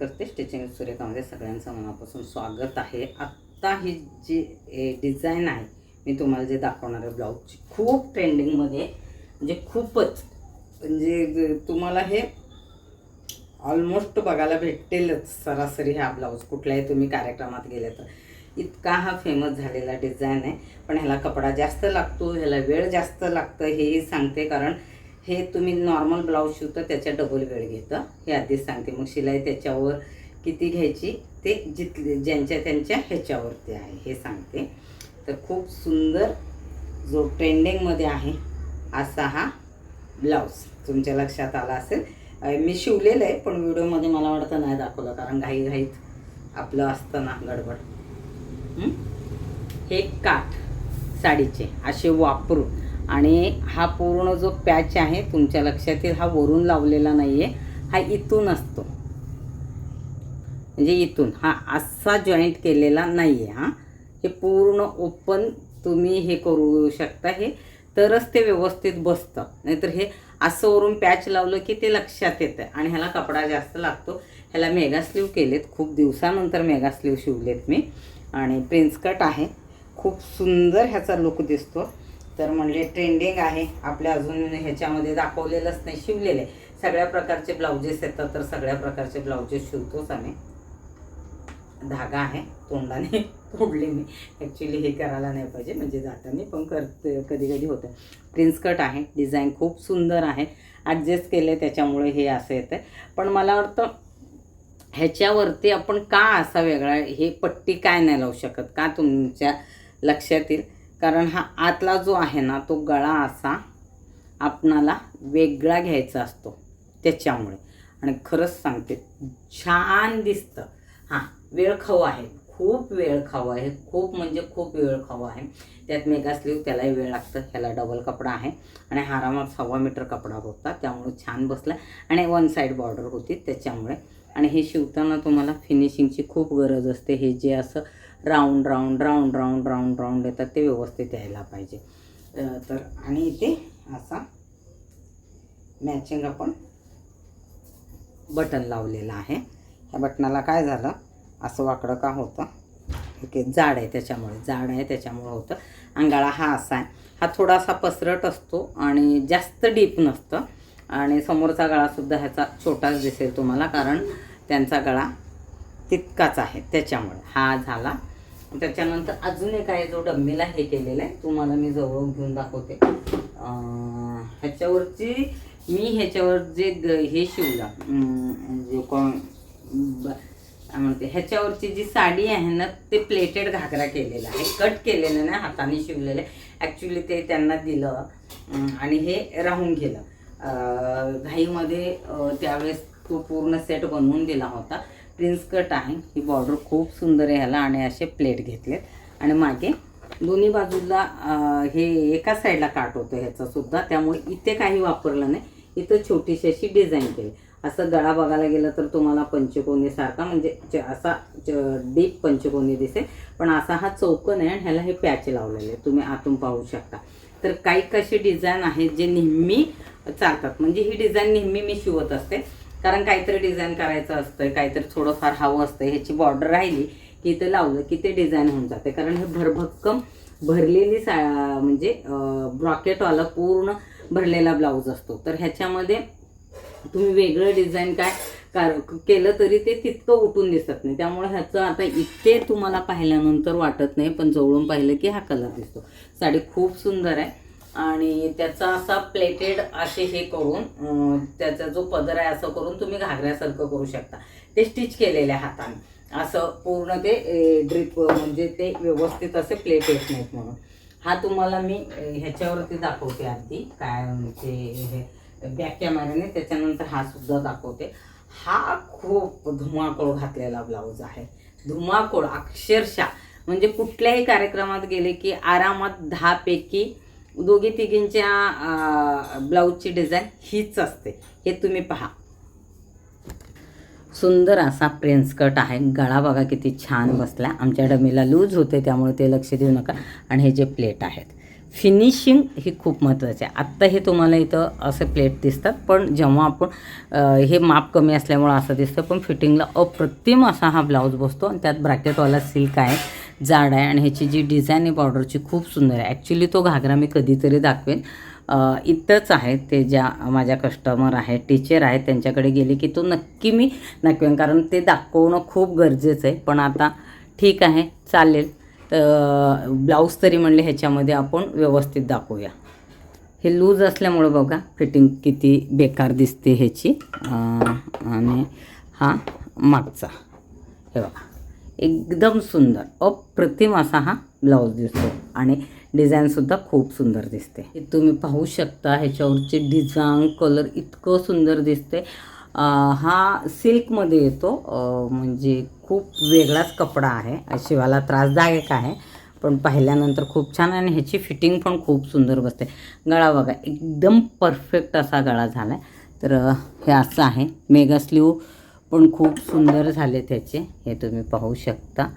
करते स्टिचिंग सुरेखामध्ये सगळ्यांचं मनापासून स्वागत आहे। आत्ता ही जी डिझाईन आहे मी तुम्हाला जे दाखवणार आहे ब्लाऊजची खूप ट्रेंडिंगमध्ये म्हणजे खूपच म्हणजे तुम्हाला हे ऑलमोस्ट बघायला भेटेलच सरासरी हा ब्लाऊज कुठल्याही तुम्ही कार्यक्रमात गेले तर इतका हा फेमस झालेला डिझाईन आहे। पण ह्याला कपडा जास्त लागतो, ह्याला वेळ जास्त लागतं हेही सांगते, कारण हे तुम्ही नॉर्मल ब्लाऊज शिवता त्याच्या डबल वेळ घेतं हे आधीच सांगते। मग शिलाई त्याच्यावर किती घ्यायची ते जिथले ज्यांच्या त्यांच्या ह्याच्यावरती आहे हे सांगते। तर खूप सुंदर जो ट्रेंडिंगमध्ये आहे असा हा ब्लाऊज तुमच्या लक्षात आला असेल। मी शिवलेलं आहे पण व्हिडिओमध्ये मला वाटतं नाही दाखवलं, कारण घाईघाईत आपलं असतं ना गडबड। हे काठ साडीचे असे वापरून आणि हा पूर्ण जो पॅच आहे तुमच्या लक्षात येईल हा वरून लावलेला नाही आहे, हा इथून असतो म्हणजे इथून हा असा जॉईंट केलेला नाही आहे। हा हे पूर्ण ओपन तुम्ही हे करू शकता हे तरच ते व्यवस्थित बसतं, नाहीतर हे असं वरून पॅच लावलं की ते लक्षात येतं आणि ह्याला कपडा जास्त लागतो। ह्याला मेगा स्लीव केलेत, खूप दिवसानंतर मेगा स्लीव शिवलेत मी आणि प्रिन्स कट आहे, खूप सुंदर ह्याचा लुक दिसतो। तर म्हणजे ट्रेंडिंग आहे आपल्या, अजून ह्याच्यामध्ये दाखवलेलंच नाही, शिवलेले सगळ्या प्रकारचे ब्लाउजेस येतात तर सगळ्या प्रकारचे ब्लाउजेस शिवतोच आम्ही। धागा आहे तोंडाने तोडले मी, ॲक्च्युली हे करायला नाही पाहिजे म्हणजे जाताना, पण करते कधी कधी होतं। प्रिन्स कट आहे, डिझाईन खूप सुंदर आहे, ॲडजस्ट केले त्याच्यामुळे हे असं येतं। पण मला वाटतं ह्याच्यावरती आपण का असा वेगळा हे पट्टी काय नाही लावू शकत का तुमच्या लक्षात येईल, कारण हा आतला जो आहे ना तो गळा असा आपणाला वेगळा घ्यायचा असतो त्याच्यामुळे। आणि खरंच सांगते छान दिसतं। हां, वेळखाऊ आहे, खूप वेळखाऊ आहे, खूप म्हणजे खूप वेळखाऊ आहे। त्यात मेगा स्लीव त्यालाही वेळ लागतं, ह्याला डबल कपडा आहे आणि आरामात 1.25 मीटर कपडा होता त्यामुळे छान बसला आणि वन साईड बॉर्डर होती त्याच्यामुळे। आणि हे शिवताना तुम्हाला फिनिशिंगची खूप गरज असते, हे जे असं round round round round round round येतात ते व्यवस्थित यायला पाहिजे। तर आणि इथे असा मॅचिंग आपण बटन लावलेलं आहे। ह्या बटनाला काय झालं असं वाकडं का होतं, ओके जाड आहे त्याच्यामुळे, जाड आहे त्याच्यामुळे होतं। अंगाळा हा असा आहे, हा थोडासा पसरट असतो आणि जास्त डीप नसतं आणि समोरचा गळासुद्धा ह्याचा छोटाच दिसेल तुम्हाला, कारण त्यांचा गळा तितकाच आहे त्याच्यामुळे हा झाला। त्याच्यानंतर अजून एक आहे जो डम्मीला हे केलेला आहे, तुम्हाला मी जवळ घेऊन दाखवते। ह्याच्यावरची मी ह्याच्यावर जे हे शिवला जे कोण काय म्हणते ह्याच्यावरची जी साडी आहे ना ते प्लेटेड घागरा केलेला आहे, कट केलेलं नाही, हाताने शिवलेलं आहे। ॲक्च्युली ते त्यांना दिलं आणि हे राहून गेलं घाईमध्ये, त्यावेळेस तो पूर्ण सेट बनवून दिला होता। प्रिन्स कट आहे, ही बॉर्डर खूप सुंदर आहे ह्याला आणि असे प्लेट घेतलेत आणि मागे दोन्ही बाजूला हे एका साईडला काट होतं ह्याचासुद्धा, त्यामुळे इथे काही वापरलं नाही, इथं छोटीशी अशी डिझाईन केली। असं गळा बघायला गेलं तर तुम्हाला पंचकोनीसारखा म्हणजे असा डीप पंचकोनी दिसेल, पण असा हा चौकोन आहे आणि ह्याला हे पॅच लावलेले तुम्ही आतून पाहू शकता। तर काही कशी डिझाईन आहेत जे नेहमी चालतात, म्हणजे ही डिझाईन नेहमी मी शिवत असते, कारण काहीतरी डिझाईन करायचं असतं, काहीतरी थोडंफार हवं असतं, ह्याची बॉर्डर राहिली की इथं लावलं की ते डिझाईन होऊन जाते। कारण हे भरभक्कम भरलेली म्हणजे ब्रॉकेटवाला पूर्ण भरलेला ब्लाऊज असतो, तर ह्याच्यामध्ये तुम्ही वेगळं डिझाईन काय केलं तरी ते तितकं उठून दिसत नाही, त्यामुळे ह्याचं आता इथे तुम्हाला पाहिल्यानंतर वाटत नाही, पण जवळून पाहिलं की हा कलर दिसतो। साडी खूप सुंदर आहे आणि त्याचा असा प्लेटेड असे हे करून त्याचा जो पदर आहे असं करून तुम्ही घागऱ्यासारखं करू शकता। ते स्टिच केलेल्या हाताने असं पूर्ण ते ड्रिप म्हणजे ते व्यवस्थित असे प्लेट येत नाहीत म्हणून। हा तुम्हाला मी ह्याच्यावरती दाखवते आधी काय ते हे बॅक कॅमेऱ्याने, त्याच्यानंतर हा सुद्धा दाखवते। हा खूप धुमाकूळ घातलेला ब्लाऊज आहे, धुमाकूळ अक्षरशः, म्हणजे कुठल्याही कार्यक्रमात गेले की आरामात 10 पैकी 2-3च्या ब्लाऊजची डिझाईन हीच असते, हे तुम्ही पहा। सुंदर असा प्रिन्स कट आहे, गळा बघा किती छान बसला, आमच्या डमीला लूज होते त्यामुळे ते लक्ष देऊ नका। आणि हे जे प्लेट आहेत फिनिशिंग ही खूप महत्त्वाची आहे. आत्ता हे तुम्हाला इथं असे प्लेट दिसतात, पण जेव्हा आपण हे माप कमी असल्यामुळं असं दिसतं, पण फिटिंगला अप्रतिम असा हा ब्लाऊज बसतो. आणि त्यात ब्रॅकेटवाला सिल्क आहे, जाड आहे, आणि ह्याची जी डिझाईन आहे बॉर्डरची खूप सुंदर आहे. ॲक्च्युली तो घागरा मी कधीतरी दाखवेन, इथंच आहे. ते ज्या माझ्या कस्टमर आहेत, टीचर आहेत, त्यांच्याकडे गेले की तो नक्की मी दाखवेन, कारण ते दाखवणं खूप गरजेचं आहे. पण आता ठीक आहे, चालेल. तर ब्लाऊज तरी म्हणले ह्याच्यामध्ये आपण व्यवस्थित दाखवूया. हे लूज असल्यामुळं बघा फिटिंग किती बेकार दिसते ह्याची. आणि हा मागचा हे बघा, एकदम सुंदर अप्रतिम असा हा ब्लाऊज दिसतो. आणि डिझाईनसुद्धा खूप सुंदर दिसते. हे तुम्ही पाहू शकता, ह्याच्यावरचे डिझाईन कलर इतकं सुंदर दिसते. हा सिल्कमध्ये येतो, म्हणजे खूप वेगळाच कपडा आहे, शिवायला त्रासदायक आहे, पण पाहिल्यानंतर खूप छान. आणि ह्याची फिटिंग पण खूप सुंदर बसते. गळा बघा, एकदम परफेक्ट असा गळा झाला आहे. तर हे असं आहे. मेगा स्लीव पण खूप सुंदर झाले त्याचे, हे तुम्ही पाहू शकता.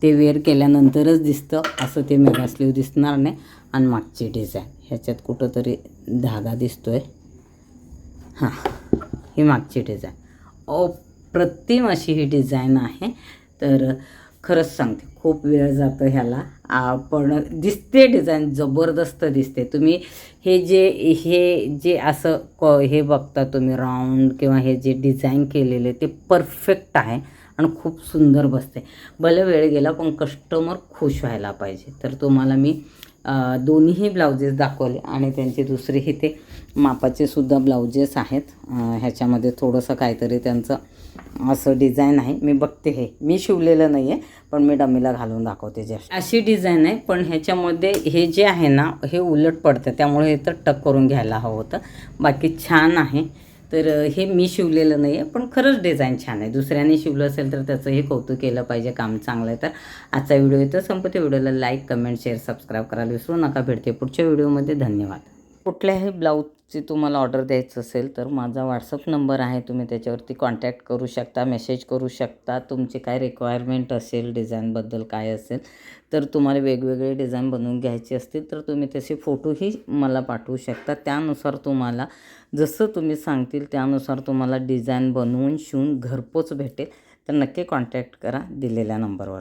ते वेअर केल्यानंतरच दिसतं, असं ते मेगा स्लीव दिसणार नाही. आणि मागची डिझाईन ह्याच्यात कुठंतरी धागा दिसतो आहे, हां, ही मागची डिझाईन अप्रतिम अशी ही डिझाईन आहे. तर खरंच सांगते, खूप वेळ जातो ह्याला, पण दिसते डिझाईन जबरदस्त दिसते. तुम्ही हे जे असं हे बघता तुम्ही राऊंड, किंवा हे जे डिझाईन केलेले ते परफेक्ट आहे आणि खूप सुंदर बसते. भले वेळ गेला, पण कस्टमर खुश व्हायला पाहिजे. तर तुम्हाला मी दोन्हीही ब्लाउजेस दाखवले, आणि त्यांचे दुसरेही ते मापाचे सुद्धा ब्लाउजेस आहेत. ह्याच्यामध्ये थोडंसं काहीतरी त्यांचं असं डिझाईन आहे. मी बघते, हे मी शिवलेलं नाही आहे, पण मी डमीला घालून दाखवते. जस्ट अशी डिझाईन आहे, पण ह्याच्यामध्ये हे जे आहे ना, हे उलट पडतं, त्यामुळे हे तर टक करून घ्यायला हवं होतं. बाकी छान आहे. तर हे मी शिवलेलं नाही आहे, पण खरंच डिझाईन छान आहे. दुसऱ्याने शिवलं असेल तर त्याचंही कौतुक केलं पाहिजे, काम चांगलं आहे. तर आजचा व्हिडिओ इथं संपते. व्हिडिओला लाईक, कमेंट, शेअर, सबस्क्राईब करायला विसरू नका. भेटते पुढच्या व्हिडिओमध्ये. धन्यवाद. कुठल्याही ब्लाऊजची तुम्हाला ऑर्डर द्यायचं असेल तर माझा व्हॉट्सअप नंबर आहे, तुम्ही त्याच्यावरती कॉन्टॅक्ट करू शकता, मेसेज करू शकता. तुमचे काय रिक्वायरमेंट असेल, डिझाईनबद्दल काय असेल, तर तुम्हाला वेगवेगळे डिझाईन बनवून घ्यायचे असतील तर तुम्ही तसे फोटोही मला पाठवू शकता. त्यानुसार तुम्हाला जसं तुम्ही सांगतील त्यानुसार तुम्हाला डिझाईन बनवून शिवून घरपोच भेटेल. तर नक्की कॉन्टॅक्ट करा दिलेल्या नंबरवर.